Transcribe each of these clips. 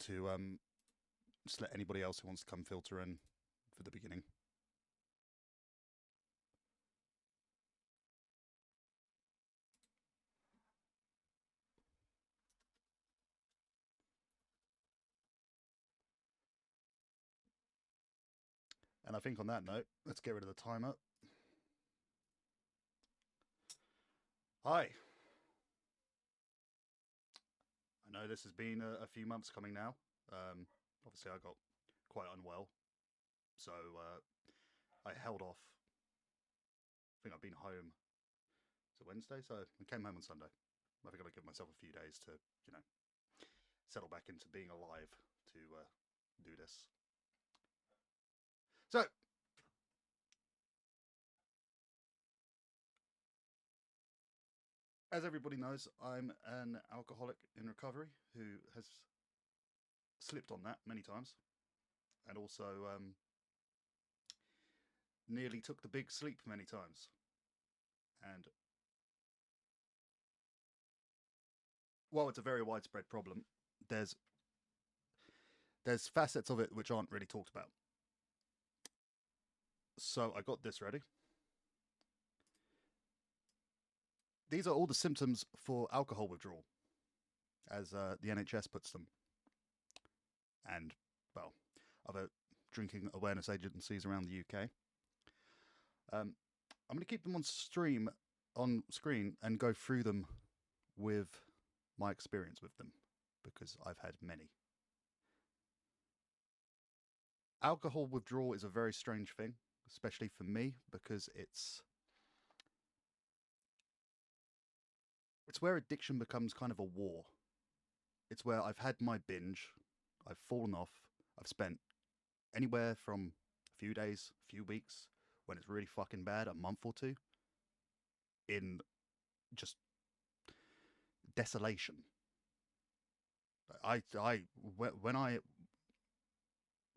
to just let anybody else who wants to come filter in for the beginning. And I think on that note, let's get rid of the timer. Hi. I know this has been a few months coming now. Obviously, I got quite unwell, so I held off. I think I've been home. It's a Wednesday, so I came home on Sunday. I think I'll give myself a few days to, settle back into being alive to do this. So, as everybody knows, I'm an alcoholic in recovery who has slipped on that many times, and also nearly took the big sleep many times. And while it's a very widespread problem, there's facets of it which aren't really talked about. So I got this ready. These are all the symptoms for alcohol withdrawal, as the NHS puts them, and, well, other drinking awareness agencies around the UK. I'm going to keep them on screen and go through them with my experience with them, because I've had many. Alcohol withdrawal is a very strange thing, especially for me, because it's where addiction becomes kind of a war. It's where I've had my binge, I've fallen off, I've spent anywhere from a few days, a few weeks, when it's really fucking bad, a month or two, in just desolation.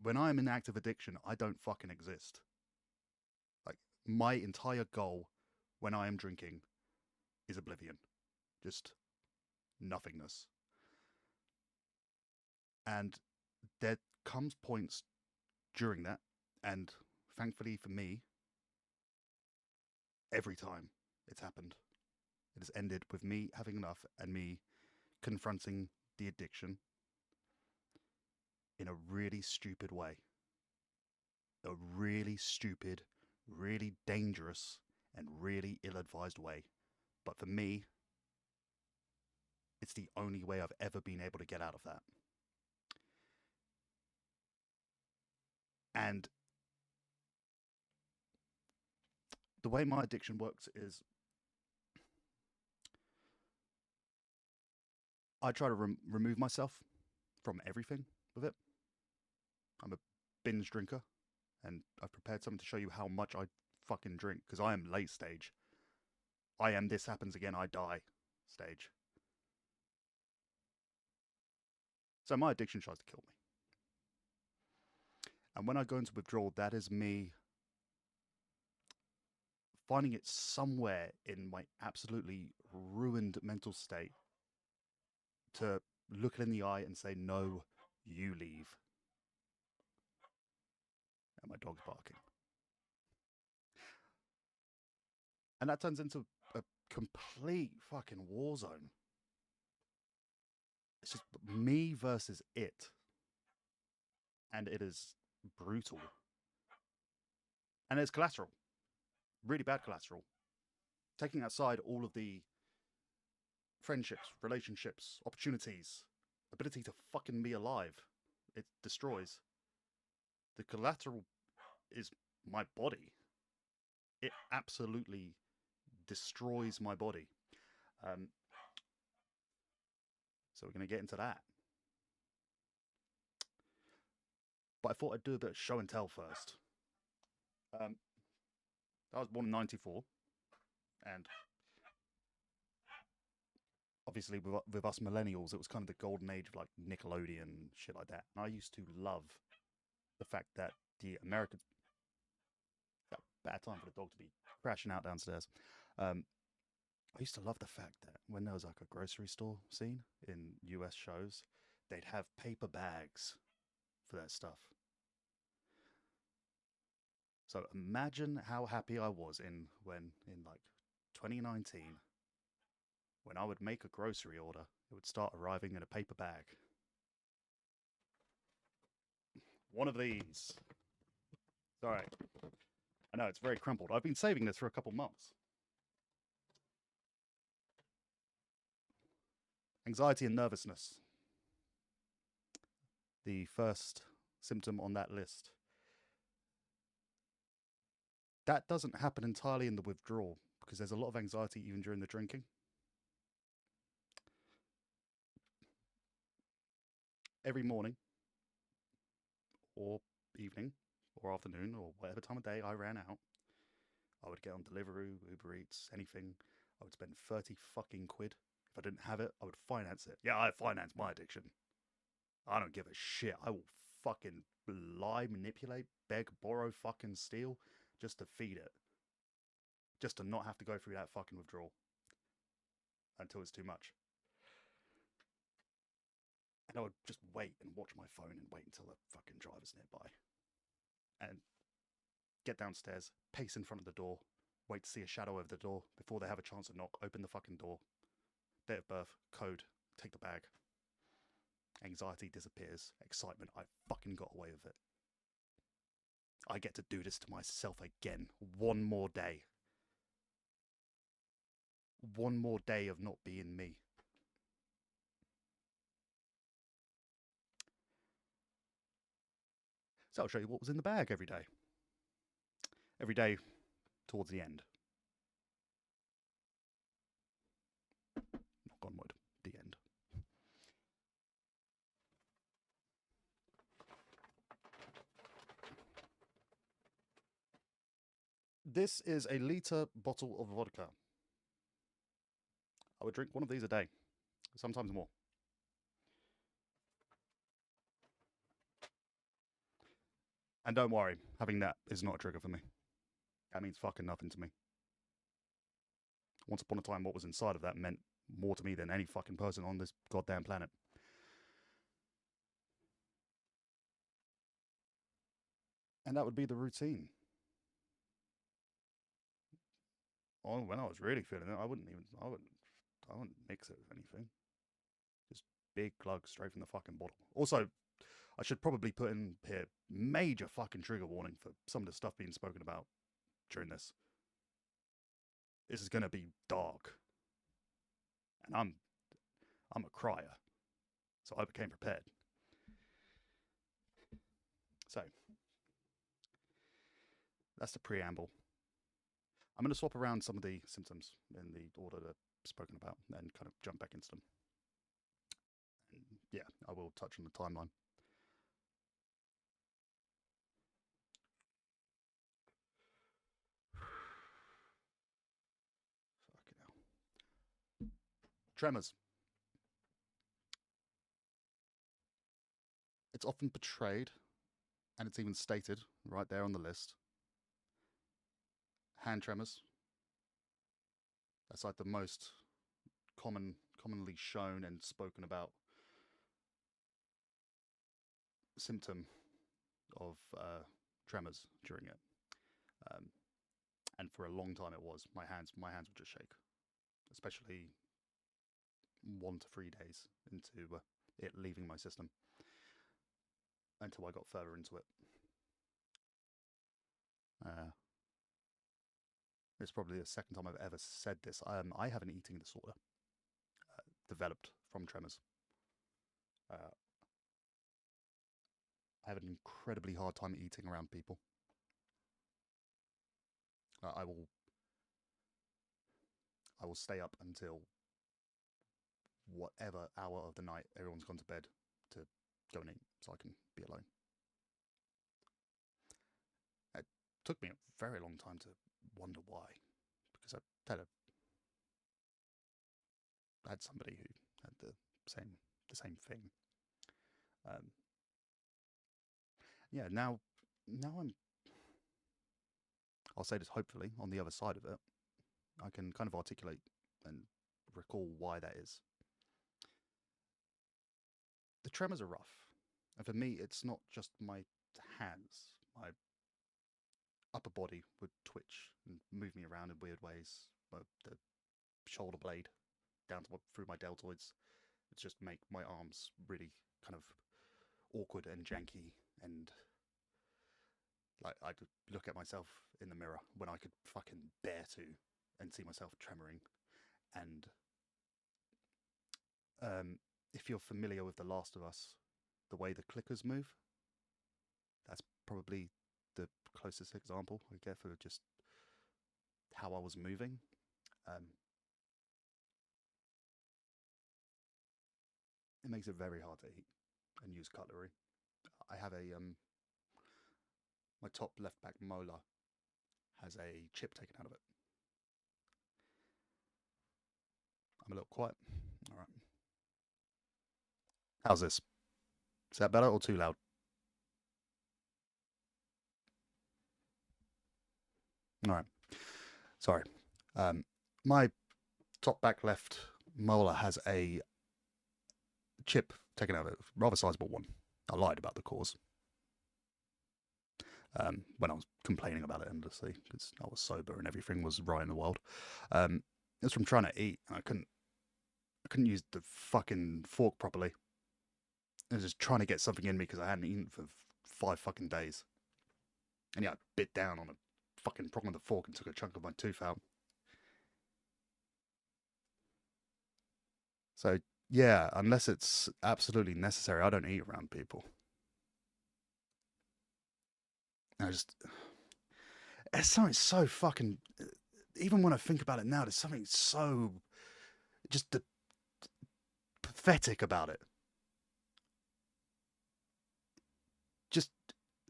When I'm in active addiction, I don't fucking exist. Like, my entire goal when I am drinking is oblivion. Just nothingness. And there comes points during that, and thankfully for me, every time it's happened, it has ended with me having enough and me confronting the addiction in a really stupid way. A really stupid, really dangerous, and really ill-advised way. But for me, it's the only way I've ever been able to get out of that. And the way my addiction works is I try to remove myself from everything with it. I'm a binge drinker, and I've prepared something to show you how much I fucking drink, because I am late stage. I am this happens again, I die stage. So my addiction tries to kill me. And when I go into withdrawal, that is me finding it somewhere in my absolutely ruined mental state to look it in the eye and say, no, you leave. And my dog's barking. And that turns into a complete fucking war zone. It's just me versus it. And it is brutal. And there's collateral. Really bad collateral. Taking aside all of the friendships, relationships, opportunities, ability to fucking be alive, it destroys. The collateral is my body. It absolutely destroys my body. So we're going to get into that. But I thought I'd do a bit of show and tell first. I was born in 94, and obviously with us millennials, it was kind of the golden age of like Nickelodeon and shit like that. And I used to love the fact that the Americans... That bad time for the dog to be crashing out downstairs. I used to love the fact that when there was like a grocery store scene in US shows, they'd have paper bags for that stuff. So imagine how happy I was in like 2019 when I would make a grocery order, it would start arriving in a paper bag. One of these. All right. I know it's very crumpled. I've been saving this for a couple months. Anxiety and nervousness. The first symptom on that list. That doesn't happen entirely in the withdrawal because there's a lot of anxiety even during the drinking. Every morning or evening or afternoon or whatever time of day I ran out, I would get on Deliveroo, Uber Eats, anything. I would spend 30 fucking quid. If I didn't have it, I would finance it. Yeah, I finance my addiction. I don't give a shit. I will fucking lie, manipulate, beg, borrow, fucking steal just to feed it. Just to not have to go through that fucking withdrawal until it's too much. And I would just wait and watch my phone and wait until the fucking driver's nearby. And get downstairs, pace in front of the door, wait to see a shadow over the door before they have a chance to knock, open the fucking door. Date of birth, code, take the bag. Anxiety disappears. Excitement, I fucking got away with it. I get to do this to myself again. One more day. One more day of not being me. So I'll show you what was in the bag every day. Every day towards the end. Knock on wood, the end. This is a litre bottle of vodka. I would drink one of these a day, sometimes more. And don't worry, having that is not a trigger for me. That means fucking nothing to me. Once upon a time, what was inside of that meant more to me than any fucking person on this goddamn planet. And that would be the routine. Oh, when I was really feeling it, I wouldn't mix it with anything. Just big glug straight from the fucking bottle. Also, I should probably put in here major fucking trigger warning for some of the stuff being spoken about during this. This is gonna be dark, and I'm a crier, so I became prepared. So that's the preamble. I'm going to swap around some of the symptoms in the order that I've spoken about and kind of jump back into them. And yeah, I will touch on the timeline. Fucking hell. Tremors. It's often portrayed, and it's even stated right there on the list. Hand tremors. That's like the most commonly shown and spoken about symptom of tremors during it. And for a long time it was. My hands would just shake, especially 1 to 3 days into it leaving my system until I got further into it. It's probably the second time I've ever said this. I have an eating disorder developed from tremors. I have an incredibly hard time eating around people. I will stay up until whatever hour of the night everyone's gone to bed to go and eat so I can be alone. It took me a very long time to wonder why, because I had somebody who had the same thing. Yeah, now I'll say this hopefully on the other side of it, I can kind of articulate and recall why that is. the tremors are rough. And for me, it's not just my hands. My upper body would twitch and move me around in weird ways. The shoulder blade down to through my deltoids would just make my arms really kind of awkward and janky, and like I'd look at myself in the mirror when I could fucking bear to and see myself tremoring. And if you're familiar with The Last of Us, the way the clickers move, that's probably the closest example I get for just how I was moving. It makes it very hard to eat and use cutlery. I have a my top left back molar has a chip taken out of it. I'm a little quiet. All right. How's this? Is that better or too loud? All right. Sorry. My top back left molar has a chip taken out of it, rather sizable one. I lied about the cause when I was complaining about it endlessly because I was sober and everything was right in the world. It was from trying to eat. I couldn't use the fucking fork properly. I was just trying to get something in me because I hadn't eaten for 5 fucking days. And yeah, I bit down on a fucking prong of the fork and took a chunk of my tooth out. So yeah, unless it's absolutely necessary, I don't eat around people. It's something so fucking. Even when I think about it now, there's something so just pathetic about it. Just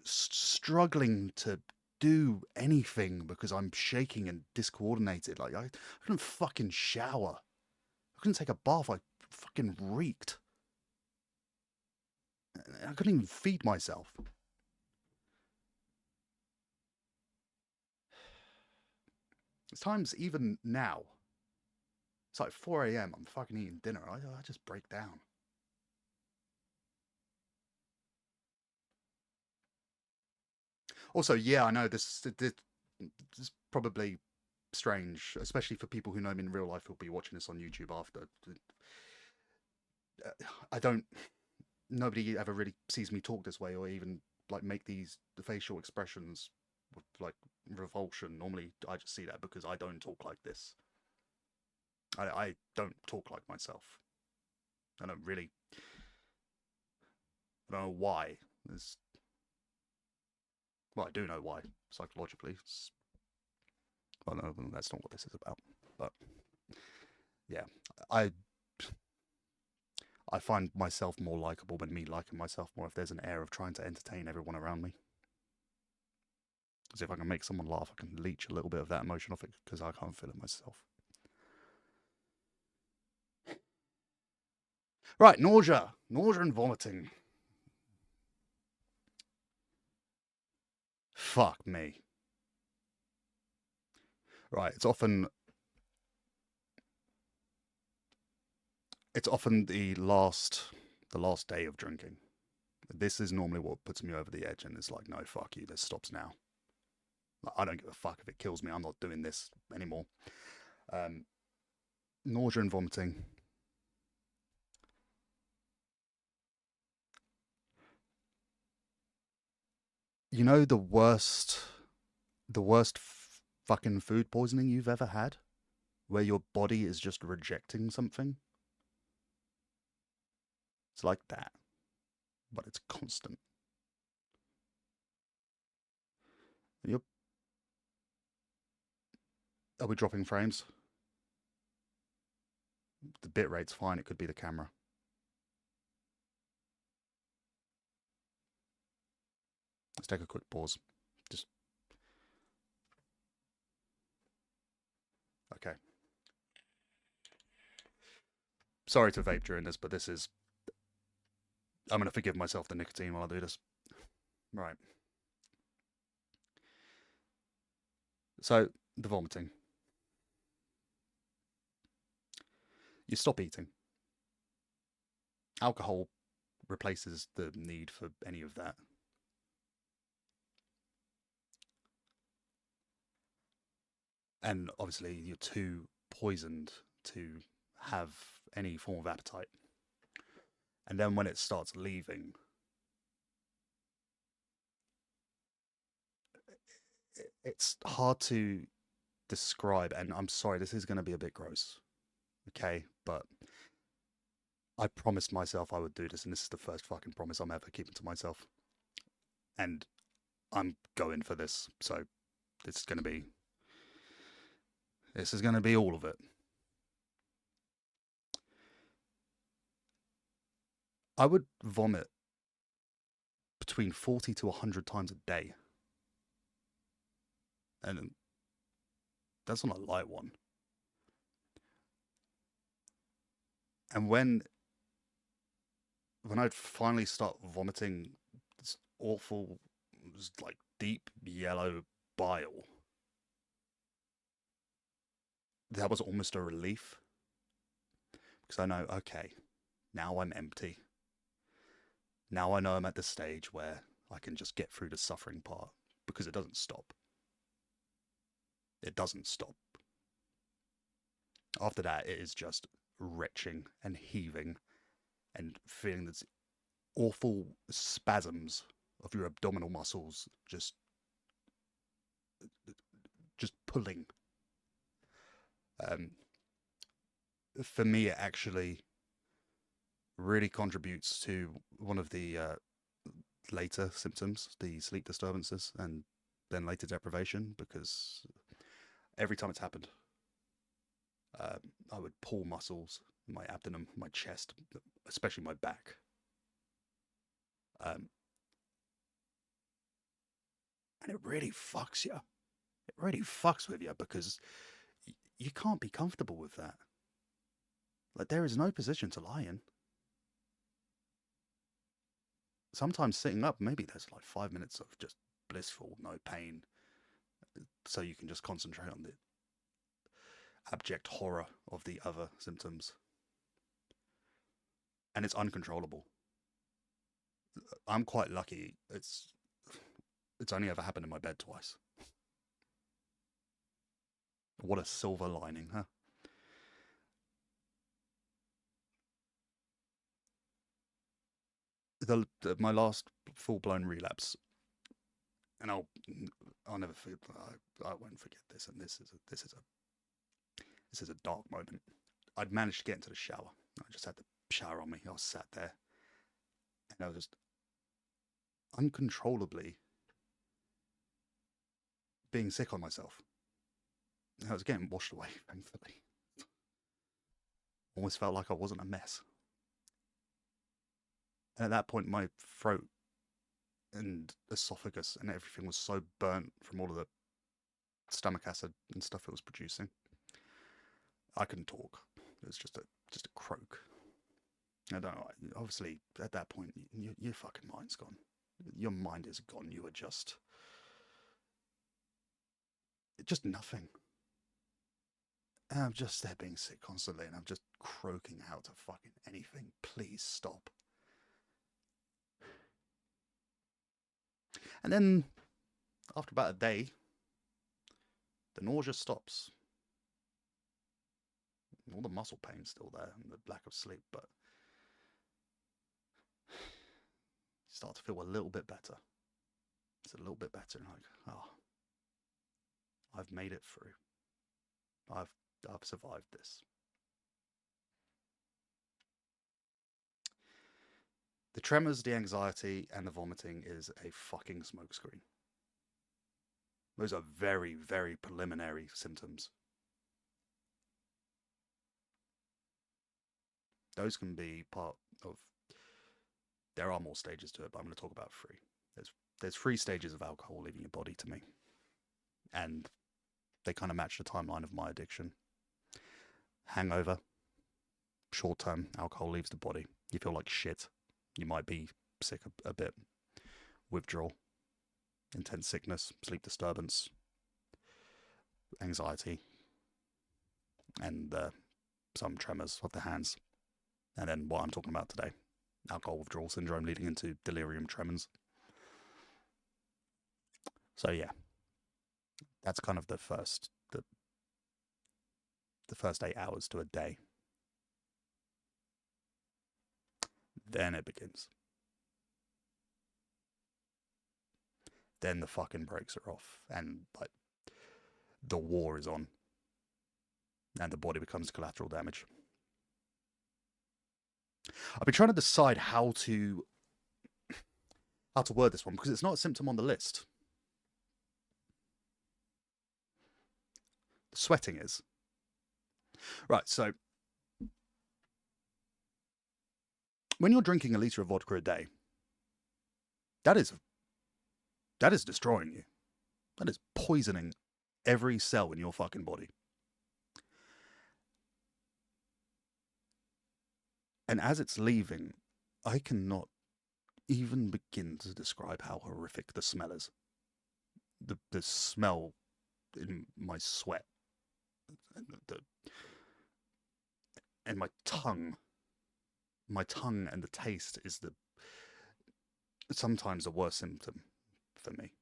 struggling to do anything because I'm shaking and discoordinated. Like I couldn't fucking shower. I couldn't take a bath. I fucking reeked. I couldn't even feed myself. It's times even now. It's like 4 a.m. I'm fucking eating dinner. I just break down. Also, yeah, I know this is probably strange, especially for people who know me in real life who'll be watching this on YouTube after. I don't. Nobody ever really sees me talk this way or even like make these facial expressions with like revulsion. Normally, I just see that because I don't talk like this. I don't talk like myself. I don't really. I don't know why. Well, I do know why psychologically. Well, no, that's not what this is about. But yeah, I find myself more likable than me liking myself more if there's an air of trying to entertain everyone around me. Because if I can make someone laugh, I can leech a little bit of that emotion off it because I can't feel it myself. Right, nausea and vomiting. Fuck me. Right, it's often the last day of drinking. This is normally what puts me over the edge, and it's like, no, fuck you, this stops now. I don't give a fuck if it kills me. I'm not doing this anymore. Nausea and vomiting. You know the worst fucking food poisoning you've ever had? Where your body is just rejecting something? It's like that, but it's constant. And are we dropping frames? The bit rate's fine, it could be the camera. Let's take a quick pause. Just. Okay. Sorry to vape during this, but this is. I'm going to forgive myself the nicotine while I do this. Right. So, the vomiting. You stop eating. Alcohol replaces the need for any of that. And obviously, you're too poisoned to have any form of appetite. And then when it starts leaving, it's hard to describe. And I'm sorry, this is going to be a bit gross. Okay, but I promised myself I would do this, and this is the first fucking promise I'm ever keeping to myself. And I'm going for this, so this is going to be all of it. I would vomit between 40 to 100 times a day. And that's not a light one. And when I'd finally start vomiting this awful, like, deep yellow bile, that was almost a relief. Because I know, okay, now I'm empty. Now I know I'm at the stage where I can just get through the suffering part, because it doesn't stop. It doesn't stop. After that, it is just retching and heaving and feeling these awful spasms of your abdominal muscles just pulling. For me, it actually really contributes to one of the later symptoms, the sleep disturbances, and then later deprivation, because every time it's happened, I would pull muscles in my abdomen, my chest, especially my back. And it really fucks you. It really fucks with you, because you can't be comfortable with that. Like, there is no position to lie in. Sometimes sitting up, maybe there's like 5 minutes of just blissful, no pain, so you can just concentrate on the abject horror of the other symptoms. And it's uncontrollable. I'm quite lucky. It's only ever happened in my bed twice. What a silver lining, huh? My last full-blown relapse, and I'll never forget. I won't forget this. And this is a dark moment. I'd managed to get into the shower. I just had the shower on me. I was sat there, and I was just uncontrollably being sick on myself. I was getting washed away, thankfully. Almost felt like I wasn't a mess. And at that point, my throat and esophagus and everything was so burnt from all of the stomach acid and stuff it was producing, I couldn't talk. It was just a croak. I don't know. Obviously, at that point, your fucking mind's gone. Your mind is gone. You are just nothing. And I'm just there being sick constantly, and I'm just croaking out to fucking anything. Please stop. And then, after about a day, the nausea stops. All the muscle pain's still there, and the lack of sleep, but you start to feel a little bit better. It's a little bit better, and like, oh, I've made it through. I've survived this. The tremors, the anxiety, and the vomiting is a fucking smokescreen. Those are very, very preliminary symptoms. Those can be part of... There are more stages to it, but I'm going to talk about 3. There's 3 stages of alcohol leaving your body to me. And they kind of match the timeline of my addiction. Hangover. Short-term, alcohol leaves the body. You feel like shit. You might be sick a bit. Withdrawal. Intense sickness. Sleep disturbance. Anxiety. And some tremors of the hands. And then what I'm talking about today. alcohol withdrawal syndrome leading into delirium tremens. So yeah, that's kind of the first 8 hours to a day. Then it begins. Then the fucking brakes are off, and like the war is on, and the body becomes collateral damage. I've been trying to decide how to word this one because it's not a symptom on the list. The sweating is. Right, so when you're drinking a litre of vodka a day, that is destroying you. That is poisoning every cell in your fucking body. And as it's leaving, I cannot even begin to describe how horrific the smell is. The smell in my sweat and my tongue and the taste is sometimes the worst symptom for me.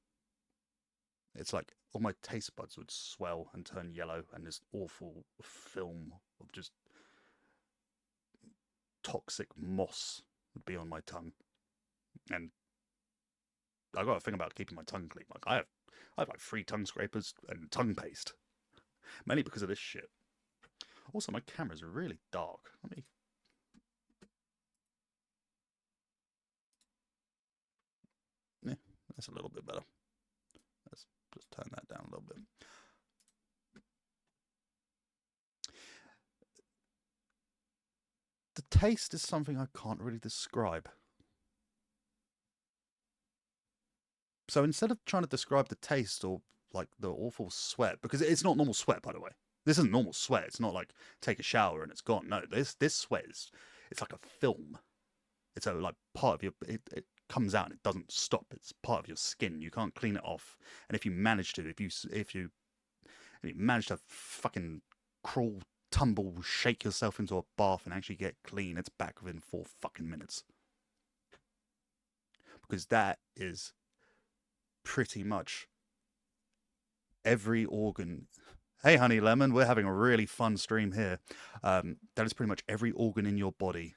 It's like all my taste buds would swell and turn yellow, and this awful film of just toxic moss would be on my tongue. And I got a thing about keeping my tongue clean. Like I have like 3 tongue scrapers and tongue paste, mainly because of this shit. Also, my camera's really dark. Let me. Yeah, that's a little bit better. Let's just turn that down a little bit. The taste is something I can't really describe. So instead of trying to describe the taste or like the awful sweat, because it's not normal sweat, by the way. This isn't normal sweat. It's not like take a shower and it's gone. No, this sweat is, it's like a film. It's a like part of your, it comes out and it doesn't stop. It's part of your skin. You can't clean it off. And if you manage to, if you manage to fucking crawl, tumble, shake yourself into a bath and actually get clean, it's back within 4 fucking minutes. Because that is pretty much every organ. Hey, honey lemon, we're having a really fun stream here. That is pretty much every organ in your body.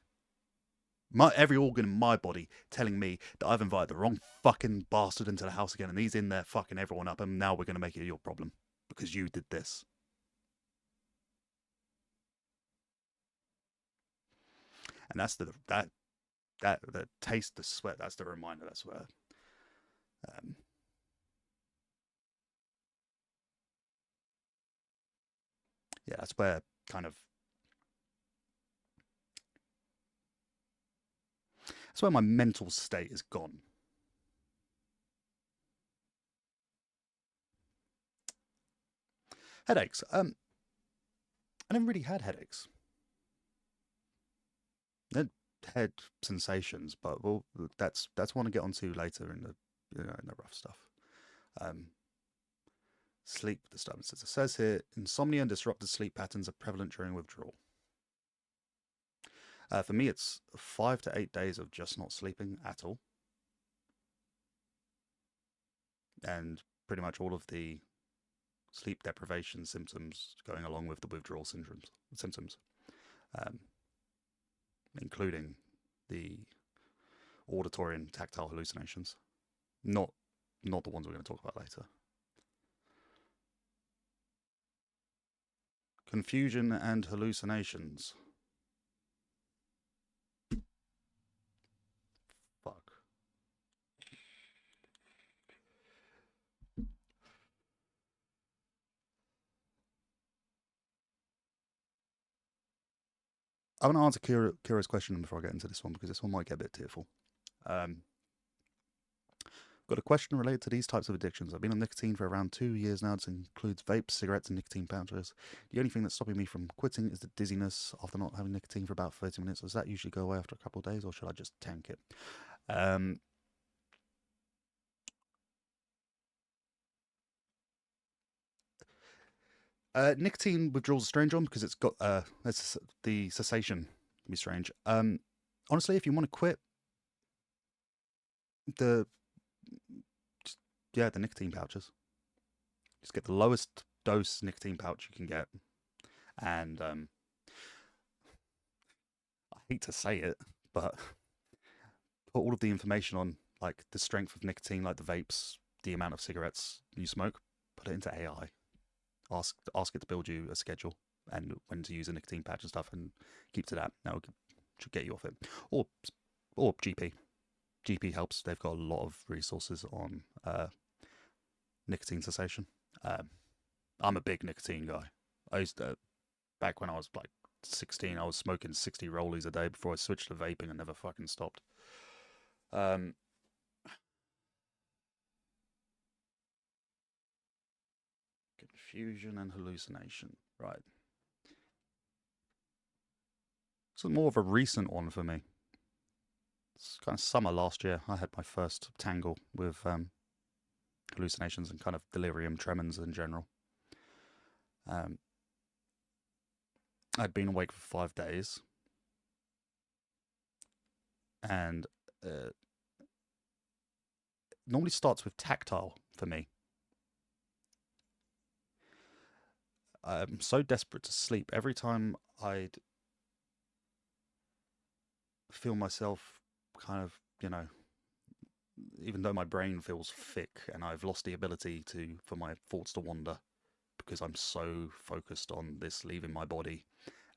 Every organ in my body telling me that I've invited the wrong fucking bastard into the house again, and he's in there fucking everyone up, and now we're going to make it your problem because you did this. And that's the taste, the sweat. That's the reminder. That's where. Yeah, that's where kind of. That's where my mental state is gone. Headaches. I never really had headaches. Head sensations, but that's one to get onto later in the in the rough stuff. Sleep disturbances. It says here, insomnia and disrupted sleep patterns are prevalent during withdrawal. For me, it's 5 to 8 days of just not sleeping at all, and pretty much all of the sleep deprivation symptoms going along with the withdrawal symptoms, including the auditory and tactile hallucinations. Not the ones we're going to talk about later. Confusion and hallucinations. Fuck. I want to answer Kira's question before I get into this one, because this one might get a bit tearful. Got a question related to these types of addictions. I've been on nicotine for around 2 years now. This includes vapes, cigarettes, and nicotine pouches. The only thing that's stopping me from quitting is the dizziness after not having nicotine for about 30 minutes. Does that usually go away after a couple of days, or should I just tank it? Nicotine withdrawal is a strange one because it's got the cessation can be strange. Honestly, if you want to quit the the nicotine pouches, just get the lowest dose nicotine pouch you can get, and I hate to say it, but put all of the information on like the strength of nicotine, like the vapes, the amount of cigarettes you smoke, put it into AI. Ask it to build you a schedule and when to use a nicotine patch and stuff, and keep to that. That should get you off it. Or GP. GP helps. They've got a lot of resources on nicotine cessation. I'm a big nicotine guy. I used to, back when I was like 16, I was smoking 60 rollies a day before I switched to vaping and never fucking stopped. Um, Confusion and hallucination. Right. So more of a recent one for me. It's kind of summer last year. I had my first tangle with hallucinations and kind of delirium tremens in general. Um, I'd been awake for 5 days, and normally starts with tactile for me. I'm so desperate to sleep. Every time I'd feel myself kind of, even though my brain feels thick and I've lost the ability for my thoughts to wander because I'm so focused on this leaving my body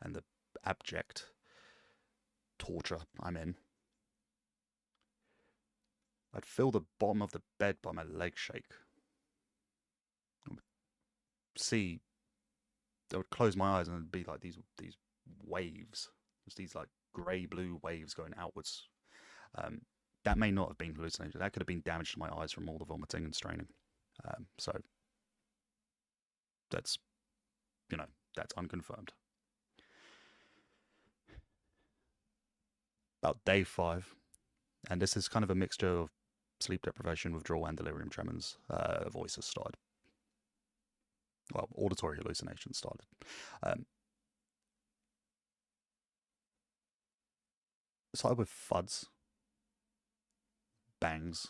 and the abject torture I'm in, I'd feel the bottom of the bed by my leg shake. I would close my eyes and it'd be like these waves, just these like grey-blue waves going outwards. That may not have been hallucination. That could have been damage to my eyes from all the vomiting and straining. So that's, that's unconfirmed. About day 5, and this is kind of a mixture of sleep deprivation, withdrawal, and delirium tremens. Voices started. Well, auditory hallucinations started. Started with thuds, bangs,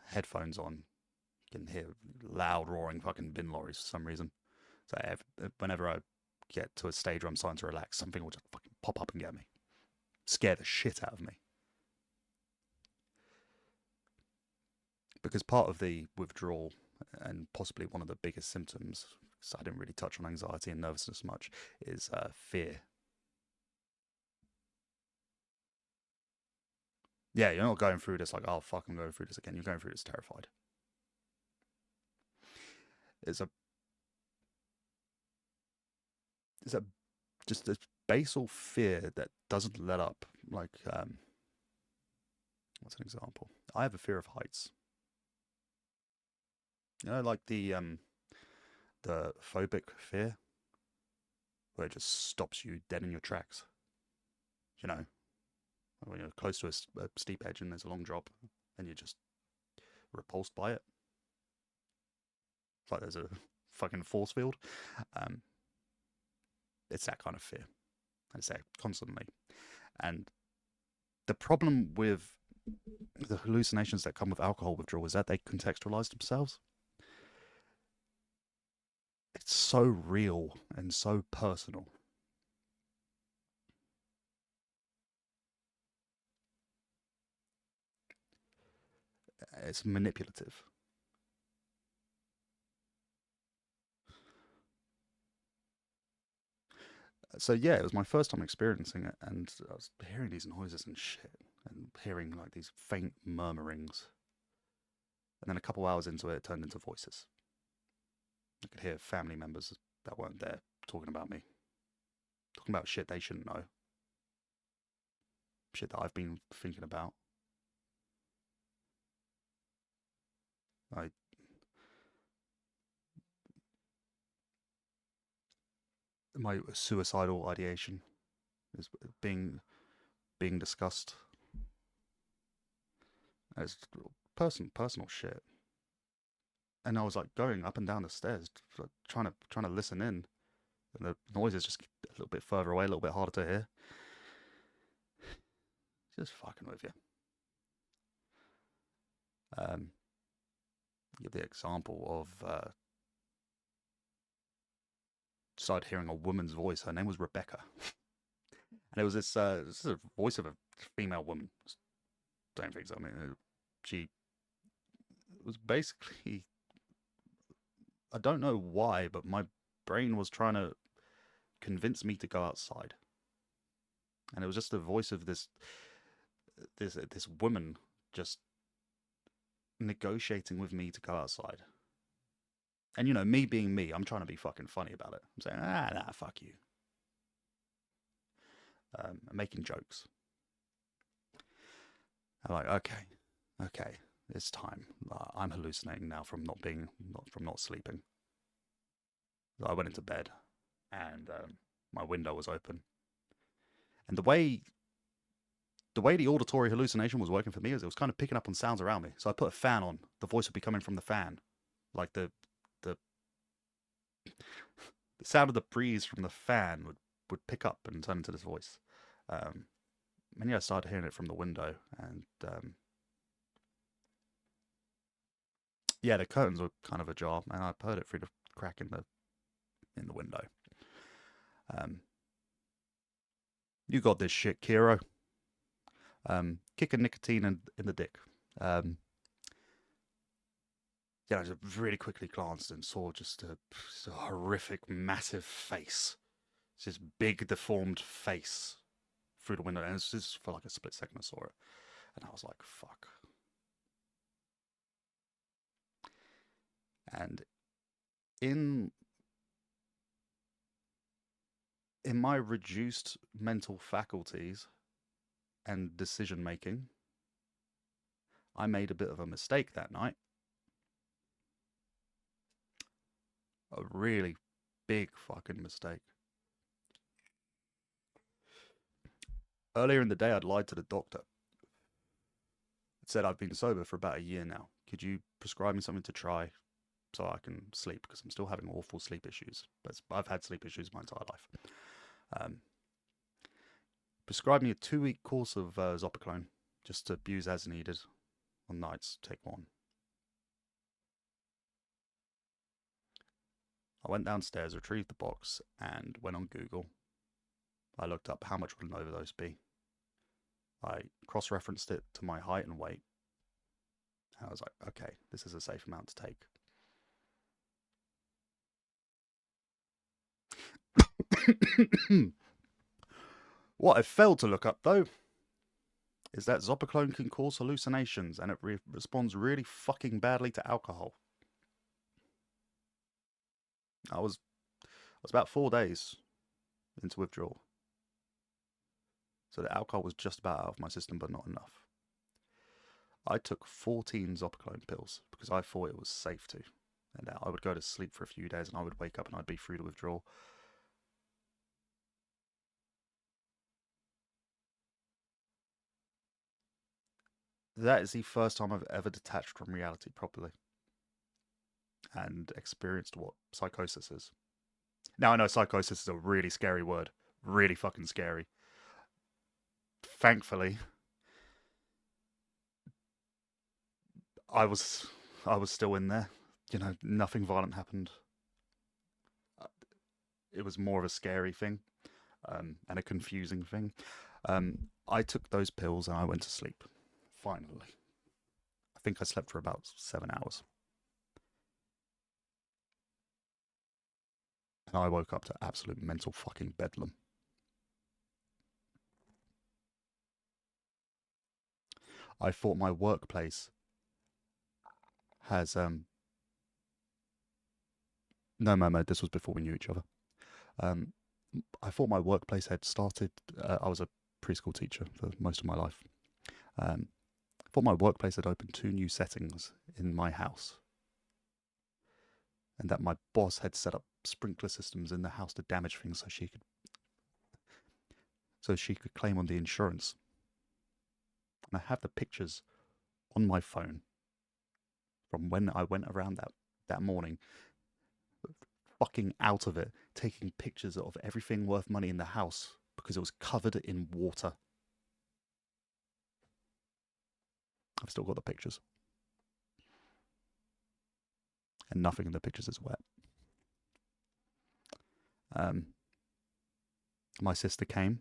headphones on. You can hear loud roaring fucking bin lorries for some reason. So whenever I get to a stage where I'm starting to relax, something will just fucking pop up and get me. Scare the shit out of me. Because part of the withdrawal, and possibly one of the biggest symptoms, so I didn't really touch on anxiety and nervousness much, is fear. Yeah, you're not going through this like, oh fuck, I'm going through this again. You're going through this terrified. It's a just a basal fear that doesn't let up. Like, what's an example? I have a fear of heights. Like the phobic fear, where it just stops you dead in your tracks. When you're close to a steep edge and there's a long drop, and you're just repulsed by it. It's like there's a fucking force field. It's that kind of fear. I say constantly. And the problem with the hallucinations that come with alcohol withdrawal is that they contextualize themselves. It's so real and so personal. It's manipulative. So yeah, it was my first time experiencing it, and I was hearing these noises and shit, and hearing like these faint murmurings. And then a couple hours into it, it turned into voices. I could hear family members that weren't there talking about me, talking about shit they shouldn't know, shit that I've been thinking about. My suicidal ideation is being discussed as personal shit. And I was like going up and down the stairs, trying to listen in, And the noise is just a little bit further away, a little bit harder to hear. Just fucking with you. Give the example of started hearing a woman's voice. Her name was Rebecca, and it was this is a voice of a female woman. Don't think so. I mean, she was basically, I don't know why, but my brain was trying to convince me to go outside, and it was just the voice of this woman just negotiating with me to go outside. And you know, me being me, I'm trying to be fucking funny about it. I'm saying, nah, fuck you. I'm making jokes. I'm like, okay, it's time. I'm hallucinating now from not sleeping. So I went into bed, and my window was open. And the way the auditory hallucination was working for me is it was kind of picking up on sounds around me. So I put a fan on. The voice would be coming from the fan, like the sound of the breeze from the fan would pick up and turn into this voice. And yeah, I started hearing it from the window, and yeah, the curtains were kind of ajar, and I heard it through the crack in the window. You got this shit, Kiro. Kicking nicotine in the dick. Yeah, I just really quickly glanced and saw just a horrific, massive face. It's this big, deformed face through the window, and it's just for like a split second I saw it, and I was like, fuck. And in my reduced mental faculties and decision making, I made a bit of a mistake that night. A really big fucking mistake. Earlier in the day, I'd lied to the doctor. It said I've been sober for about a year now. Could you prescribe me something to try so I can sleep? Because I'm still having awful sleep issues. But I've had sleep issues my entire life. Prescribed me a 2-week course of Zopiclone, just to abuse as needed on nights. Take 1. I went downstairs, retrieved the box, and went on Google. I looked up how much would an overdose be. I cross-referenced it to my height and weight. And I was like, okay, this is a safe amount to take. What I failed to look up, though, is that Zopiclone can cause hallucinations, and it responds really fucking badly to alcohol. I was about 4 days into withdrawal. So the alcohol was just about out of my system, but not enough. I took 14 Zopiclone pills because I thought it was safe to. And I would go to sleep for a few days and I would wake up and I'd be through the withdrawal. That is the first time I've ever detached from reality properly and experienced what psychosis is. Now, I know psychosis is a really scary word. Really fucking scary. Thankfully, I was still in there. You know, nothing violent happened. It was more of a scary thing and a confusing thing. I took those pills and I went to sleep. Finally. I think I slept for about 7 hours. And I woke up to absolute mental fucking bedlam. I thought my workplace has no, Momo, this was before we knew each other. I thought my workplace had started. I was a preschool teacher for most of my life. I thought my workplace had opened 2 new settings in my house, and that my boss had set up sprinkler systems in the house to damage things so she could claim on the insurance. And I have the pictures on my phone from when I went around that morning, fucking out of it, taking pictures of everything worth money in the house because it was covered in water. I've still got the pictures. And nothing in the pictures is wet. My sister came,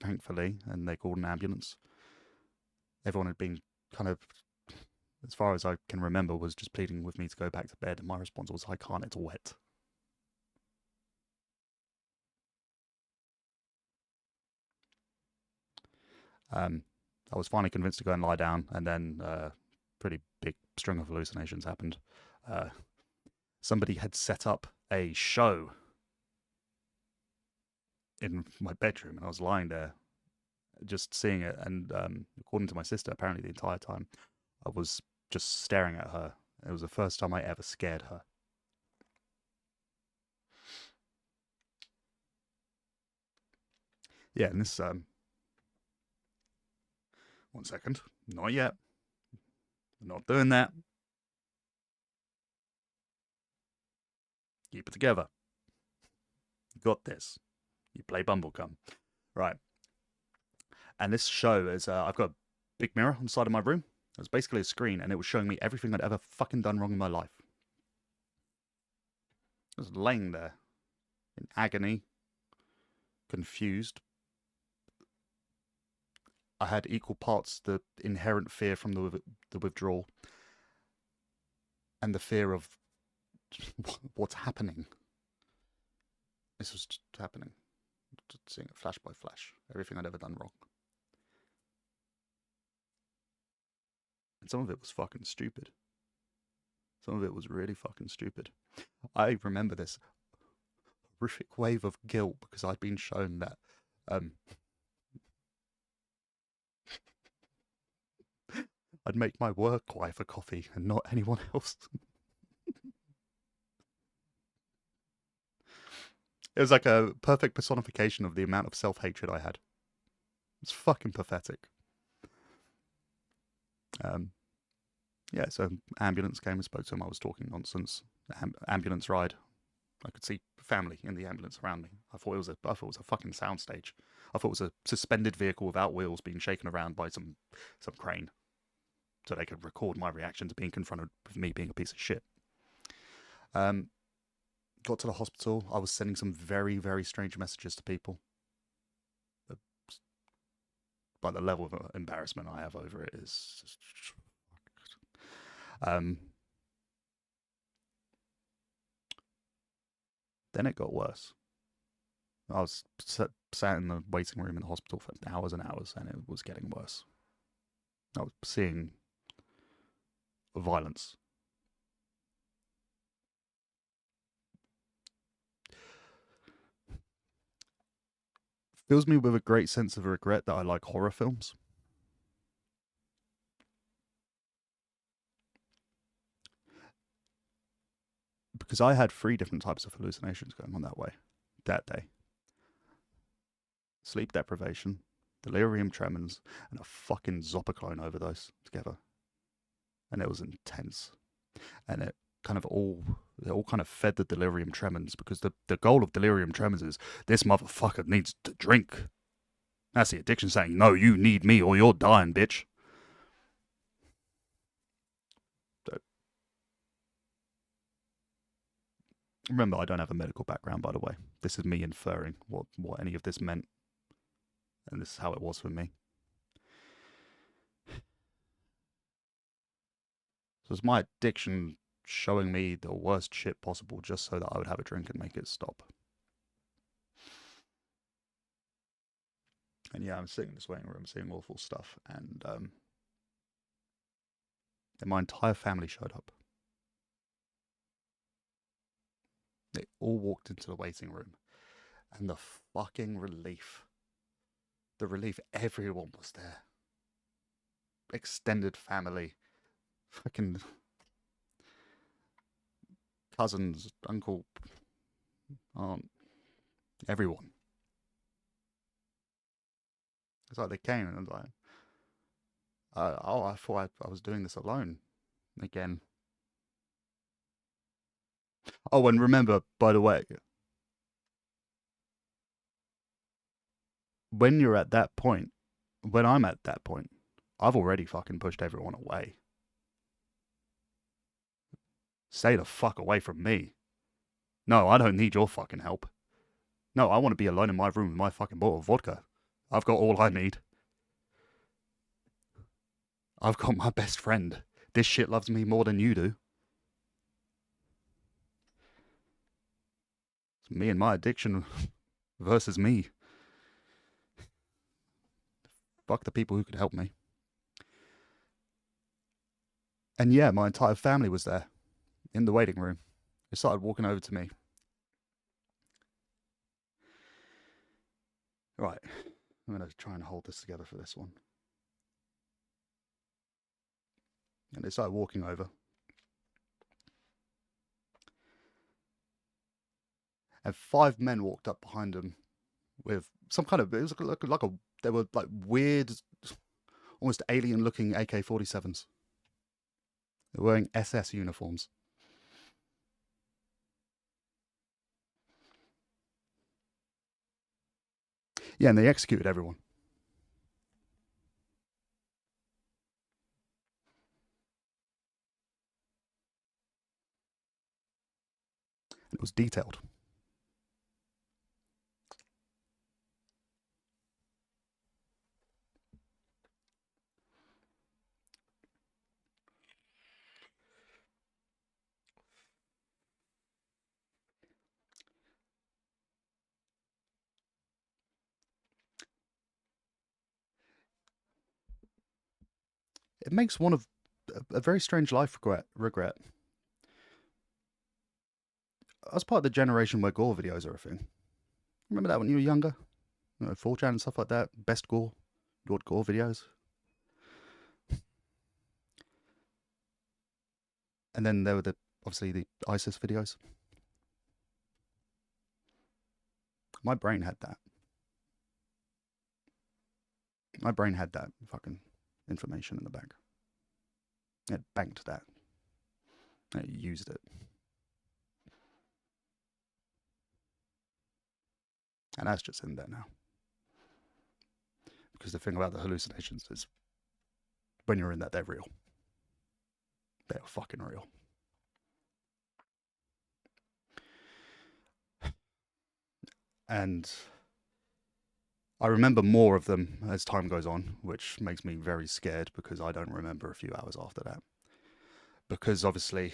thankfully, and they called an ambulance. Everyone had been kind of, as far as I can remember, was just pleading with me to go back to bed. And my response was, I can't, it's wet. I was finally convinced to go and lie down, and then pretty big string of hallucinations happened. Somebody had set up a show in my bedroom, and I was lying there just seeing it. And according to my sister, apparently the entire time I was just staring at her. It was the first time I ever scared her. Yeah, and this 1 second. Not yet. I'm not doing that. Keep it together. You got this. You play Bumblecum. Right. And this show is, I've got a big mirror on the side of my room. It was basically a screen, and it was showing me everything I'd ever fucking done wrong in my life. I was laying there in agony, confused. I had equal parts the inherent fear from the withdrawal and the fear of what's happening. This was just happening. Just seeing it flash by flash. Everything I'd ever done wrong. And some of it was fucking stupid. Some of it was really fucking stupid. I remember this horrific wave of guilt because I'd been shown that I'd make my work wife a coffee and not anyone else. It was like a perfect personification of the amount of self-hatred I had. It's fucking pathetic. Yeah, so ambulance came and spoke to him. I was talking nonsense. Ambulance ride. I could see family in the ambulance around me. I thought it was a fucking soundstage. I thought it was a suspended vehicle without wheels being shaken around by some crane, so they could record my reaction to being confronted with me being a piece of shit. Got to the hospital. I was sending some very, very strange messages to people. But the level of embarrassment I have over it is just... Then it got worse. I was sat in the waiting room in the hospital for hours and hours, and it was getting worse. I was seeing violence. Fills me with a great sense of regret that I like horror films. Because I had 3 different types of hallucinations going on that day. Sleep deprivation, delirium tremens, and a fucking Zopiclone overdose together. And it was intense. And it all kind of fed the delirium tremens, because the goal of delirium tremens is this motherfucker needs to drink. That's the addiction saying, no, you need me or you're dying, bitch. So, remember, I don't have a medical background, by the way. This is me inferring what any of this meant. And this is how it was for me. So it's my addiction showing me the worst shit possible just so that I would have a drink and make it stop. And yeah, I'm sitting in this waiting room seeing awful stuff, and then my entire family showed up. They all walked into the waiting room, and the fucking relief. The relief, everyone was there. Extended family, fucking cousins, uncle, aunt, everyone. It's like they came and I was like, I thought I was doing this alone again. Oh, and remember, by the way, when you're at that point, when I'm at that point, I've already fucking pushed everyone away. Stay the fuck away from me. No, I don't need your fucking help. No, I want to be alone in my room with my fucking bottle of vodka. I've got all I need. I've got my best friend. This shit loves me more than you do. It's me and my addiction versus me. Fuck the people who could help me. And yeah, my entire family was there in the waiting room. They started walking over to me. Right, I'm going to try and hold this together for this one. And they started walking over. And 5 men walked up behind them with some kind of, it was like a, they were like weird, almost alien looking AK-47s. They're wearing SS uniforms. Yeah, and they executed everyone. And it was detailed. It makes one of a very strange life regret. I was part of the generation where gore videos are a thing. Remember that when you were younger? 4chan and stuff like that. Best gore, gore videos. And then there were obviously the ISIS videos. My brain had that. My brain had that fucking information in the back. It banked that. It used it. And that's just in there now. Because the thing about the hallucinations is when you're in that, they're real. They are fucking real. And I remember more of them as time goes on, which makes me very scared because I don't remember a few hours after that. Because obviously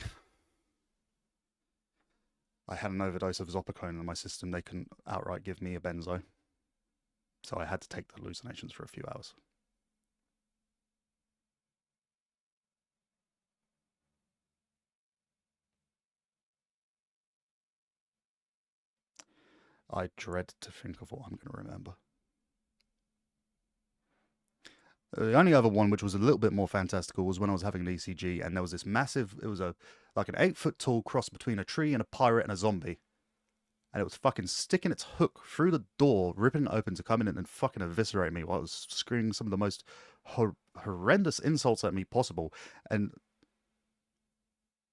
I had an overdose of Zopicone in my system. They couldn't outright give me a benzo. So I had to take the hallucinations for a few hours. I dread to think of what I'm going to remember. The only other one, which was a little bit more fantastical, was when I was having an ECG, and there was this massive. It was like an 8-foot tall cross between a tree and a pirate and a zombie, and it was fucking sticking its hook through the door, ripping it open to come in and fucking eviscerate me while it was screaming some of the most horrendous insults at me possible. And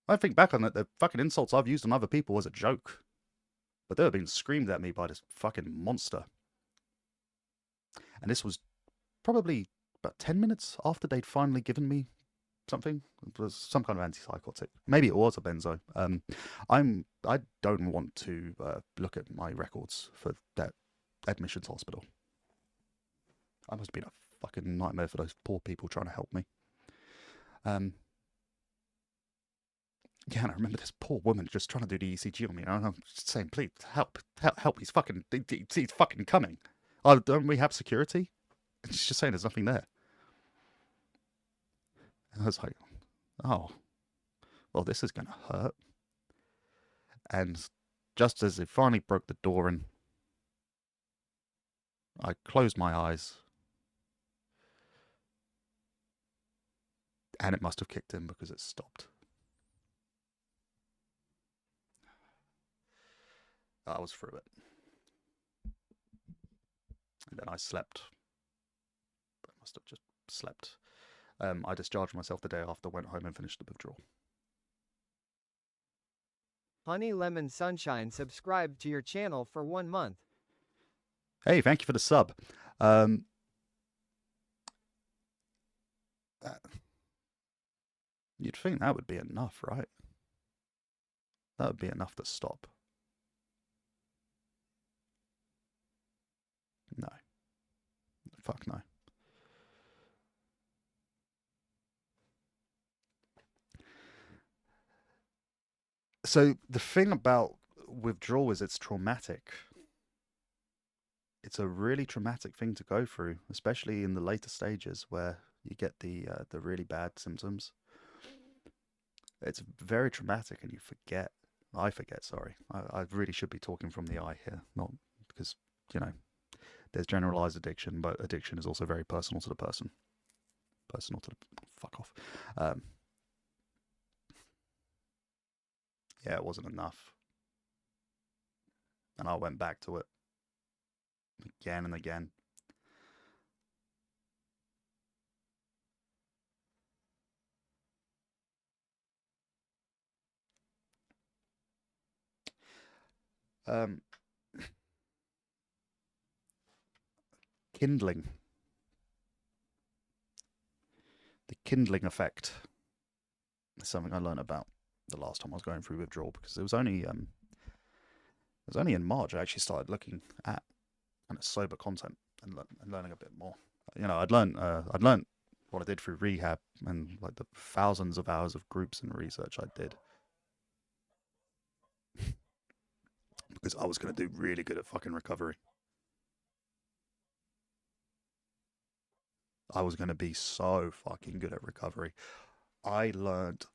I think back on it, the fucking insults I've used on other people was a joke, but they were being screamed at me by this fucking monster. And this was probably about 10 minutes after they'd finally given me something. It was some kind of antipsychotic. Maybe it was a benzo. I don't want to look at my records for that admissions hospital. I must have been a fucking nightmare for those poor people trying to help me. Yeah, and I remember this poor woman just trying to do the ECG on me, and I'm just saying, please help. He's fucking coming. Oh, don't we have security? And she's just saying there's nothing there. And I was like, oh, well, this is going to hurt. And just as it finally broke the door in, I closed my eyes, and it must have kicked in because it stopped. I was through it. And then I slept. I must have just slept. I discharged myself the day after, went home and finished the withdrawal. Honey Lemon Sunshine subscribed to your channel for 1 month. Hey, thank you for the sub. You'd think that would be enough, right? That would be enough to stop. No. Fuck no. So the thing about withdrawal is it's traumatic. It's a really traumatic thing to go through, especially in the later stages where you get the really bad symptoms. It's very traumatic, and you forget. I forget. Sorry, I really should be talking from the eye here, not because there's generalized addiction, but addiction is also very personal to the person. Personal to the fuck off. Yeah, it wasn't enough, and I went back to it again and again. Kindling. The kindling effect is something I learned about the last time I was going through withdrawal, because it was only in March I actually started looking at kind of sober content and learning a bit more. I'd learned what I did through rehab and like the thousands of hours of groups and research I did, because I was going to do really good at fucking recovery. I was going to be so fucking good at recovery. I learned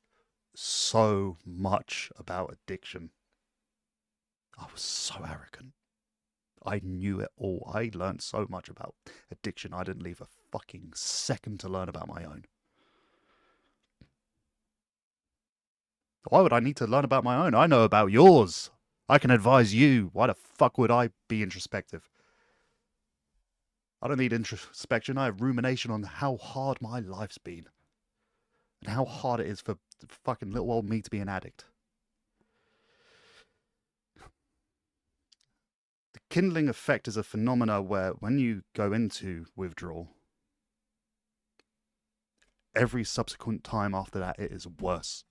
so much about addiction. I was so arrogant. I knew it all. I learned so much about addiction. I didn't leave a fucking second to learn about my own. Why would I need to learn about my own? I know about yours. I can advise you. Why the fuck would I be introspective? I don't need introspection. I have rumination on how hard my life's been and how hard it is for fucking little old me to be an addict. The kindling effect is a phenomena where when you go into withdrawal, every subsequent time after that, it is worse.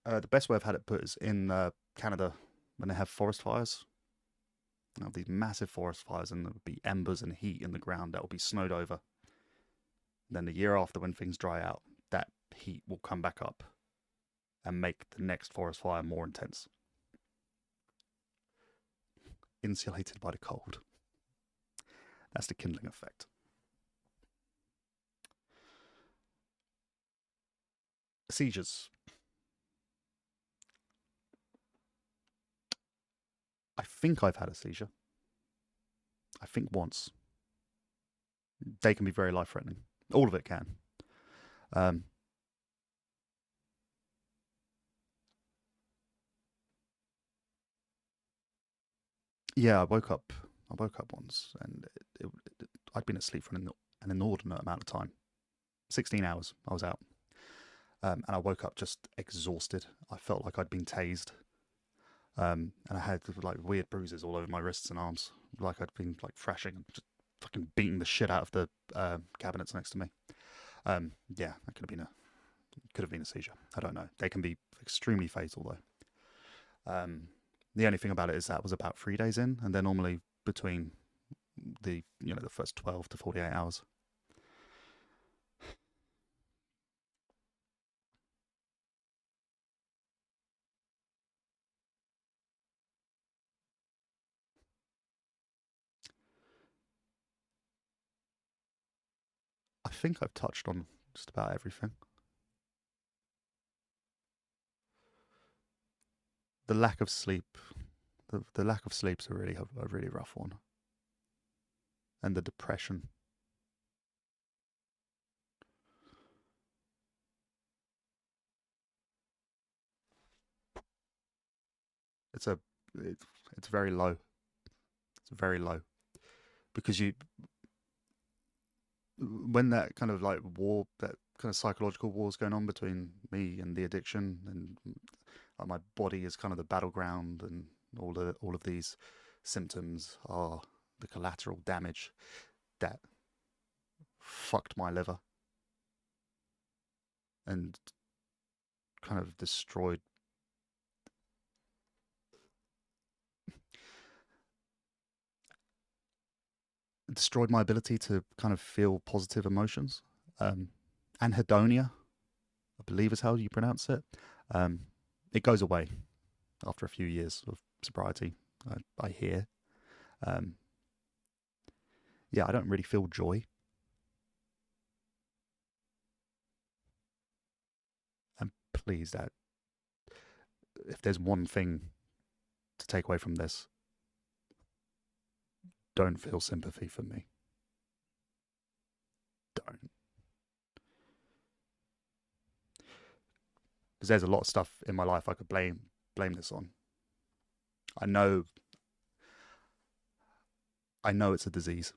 The best way I've had it put is in Canada, when they have forest fires. They have these massive forest fires, and there would be embers and heat in the ground that will be snowed over. Then the year after, when things dry out, that heat will come back up and make the next forest fire more intense. Insulated by the cold. That's the kindling effect. Seizures. I think I've had a seizure. I think once. They can be very life-threatening. All of it can. Yeah, I woke up once, and I'd been asleep for an inordinate amount of time. 16 hours I was out. And I woke up just exhausted. I felt like I'd been tased. And I had like weird bruises all over my wrists and arms, like I'd been like thrashing and just fucking beating the shit out of the cabinets next to me. Yeah, that could have been a seizure. I don't know. They can be extremely fatal though. The only thing about it is that was about 3 days in, and they're normally between the first 12 to 48 hours. I think I've touched on just about everything. The lack of sleep. The lack of sleep's a really rough one. And the depression. It's very low. It's very low. Because when that kind of like war, that kind of psychological wars going on between me and the addiction, and my body is kind of the battleground, and all of these symptoms are the collateral damage that fucked my liver and kind of destroyed my ability to kind of feel positive emotions. Anhedonia, I believe is how you pronounce it. It goes away after a few years of sobriety, I hear. Yeah, I don't really feel joy. And please, that if there's one thing to take away from this, don't feel sympathy for me. Don't. Because there's a lot of stuff in my life I could blame this on. I know it's a disease.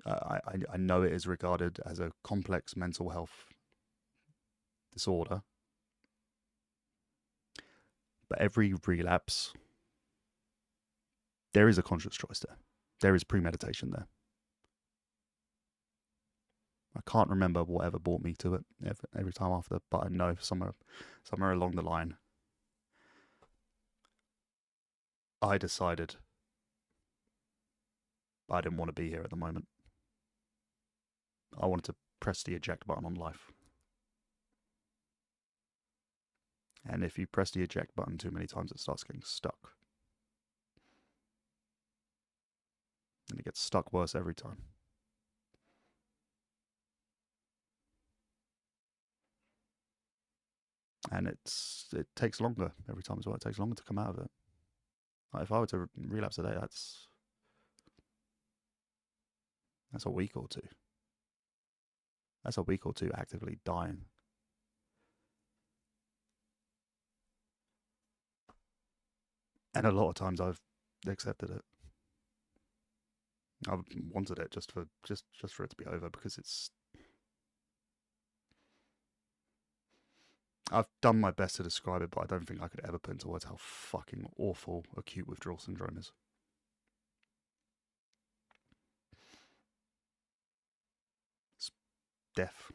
I know it is regarded as a complex mental health disorder. But every relapse, there is a conscious choice there. There is premeditation there. I can't remember whatever brought me to it every time after, but I know somewhere along the line, I decided I didn't want to be here at the moment. I wanted to press the eject button on life. And if you press the eject button too many times, it starts getting stuck. And it gets stuck worse every time. And it takes longer every time as well. It takes longer to come out of it. Like if I were to relapse today, that's a week or two. That's a week or two actively dying. And a lot of times I've accepted it. I've wanted it just for it to be over, because I've done my best to describe it, but I don't think I could ever put into words how fucking awful acute withdrawal syndrome is. It's death.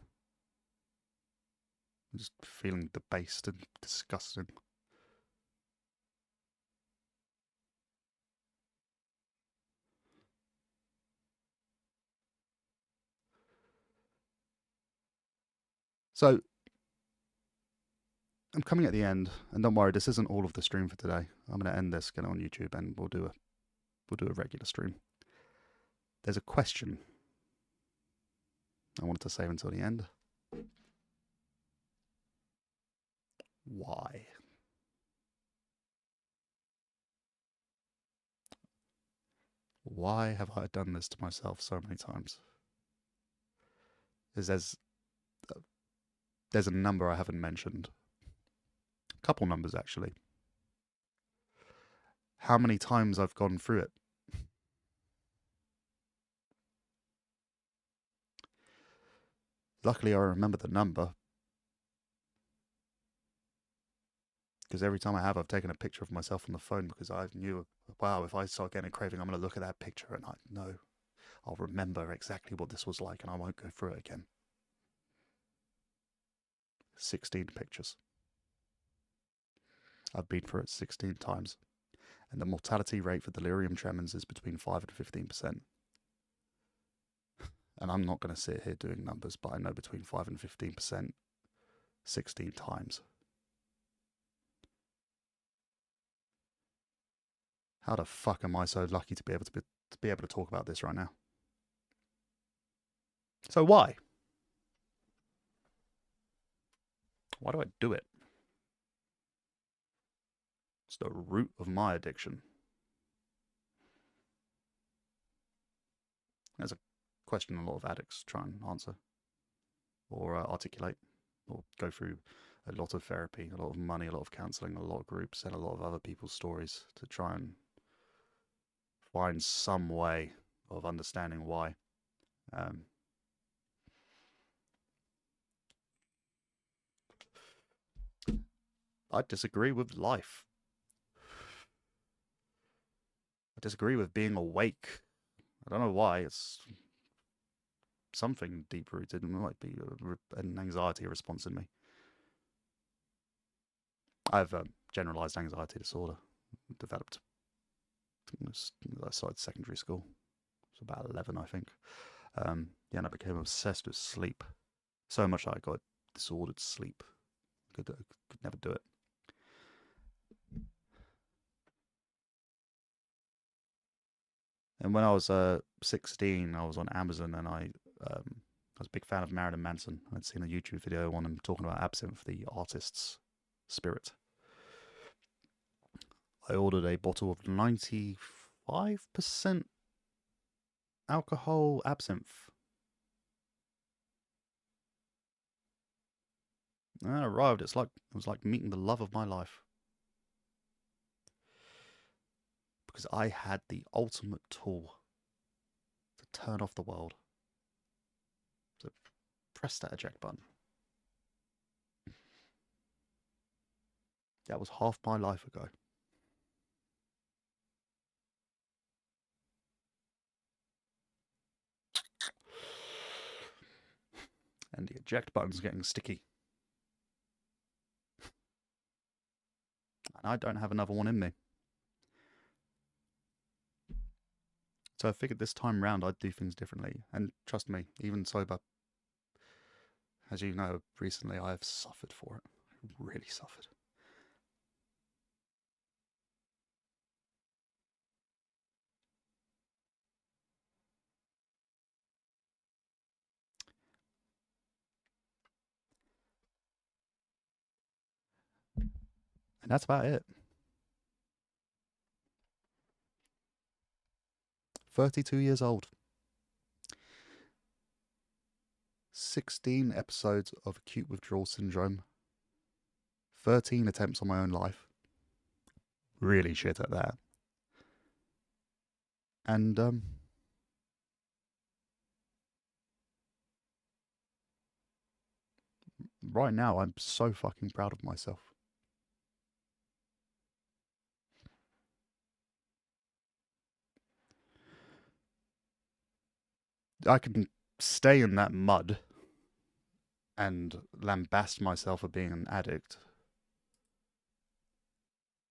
I'm just feeling debased and disgusting. So I'm coming at the end, and don't worry, this isn't all of the stream for today. I'm going to end this, get it on YouTube, and we'll do a regular stream. There's a question I wanted to save until the end. Why? Why have I done this to myself so many times? There's a number I haven't mentioned. A couple numbers, actually. How many times I've gone through it. Luckily, I remember the number, because every time I've taken a picture of myself on the phone, because I knew, wow, if I start getting a craving, I'm going to look at that picture and I know I'll remember exactly what this was like and I won't go through it again. 16 pictures. I've been through it 16 times. And the mortality rate for delirium tremens is between 5 and 15%. And I'm not going to sit here doing numbers, but I know between 5 and 15%, 16 times. How the fuck am I so lucky to be able to talk about this right now? So why? Why do I do it? It's the root of my addiction. There's a question a lot of addicts try and answer or articulate or go through a lot of therapy, a lot of money, a lot of counselling, a lot of groups, and a lot of other people's stories to try and find some way of understanding why. I disagree with life. I disagree with being awake. I don't know why. It's something deep-rooted. It might be an anxiety response in me. I have generalized anxiety disorder. Developed. I started secondary school. It was about 11, I think. Yeah, and I became obsessed with sleep. So much that I got disordered sleep. Could never do it. And when I was 16, I was on Amazon, and I was a big fan of Marilyn Manson. I'd seen a YouTube video on him talking about absinthe, the artist's spirit. I ordered a bottle of 95% alcohol absinthe. And I arrived. It was like meeting the love of my life. Because I had the ultimate tool to turn off the world. So press that eject button. That was half my life ago. And the eject button's getting sticky. And I don't have another one in me. So I figured this time round I'd do things differently. And trust me, even sober, as you know, recently I have suffered for it. I really suffered. And that's about it. 32 years old. 16 episodes of acute withdrawal syndrome. 13 attempts on my own life. Really shit at that. And right now I'm so fucking proud of myself. I can stay in that mud and lambast myself for being an addict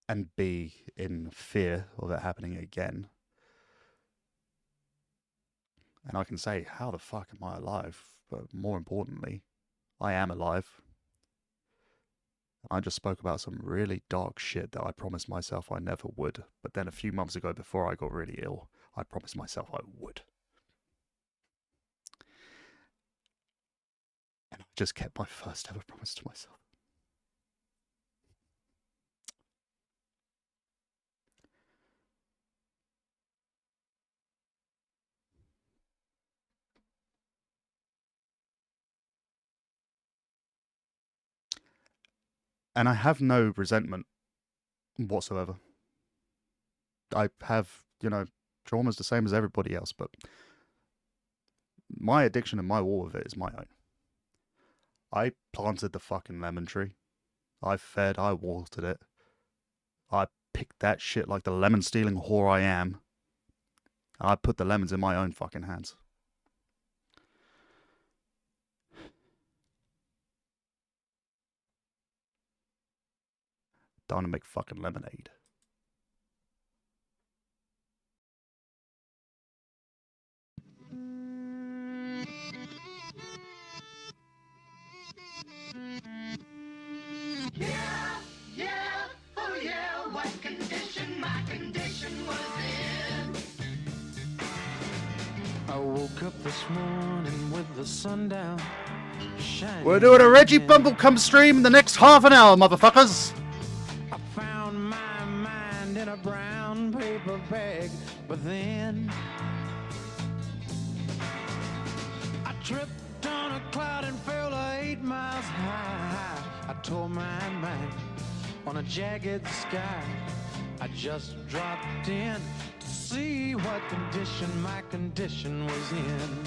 and be in fear of it happening again. And I can say, how the fuck am I alive? But more importantly, I am alive. I just spoke about some really dark shit that I promised myself I never would. But then a few months ago, before I got really ill, I promised myself I would. And I just kept my first ever promise to myself. And I have no resentment whatsoever. I have, trauma's the same as everybody else, but my addiction and my war with it is my own. I planted the fucking lemon tree. I fed, I watered it. I picked that shit like the lemon stealing whore I am. And I put the lemons in my own fucking hands. Don't want to make fucking lemonade. Yeah, oh yeah, what condition my condition was in. I woke up this morning with the sun down. We're doing a Reggie Bumblecum stream in the next half an hour, motherfuckers. I found my mind in a brown paper bag, but then I tripped on a cloud and fell 8 miles high. I tore my mind on a jagged sky. I just dropped in to see what condition my condition was in.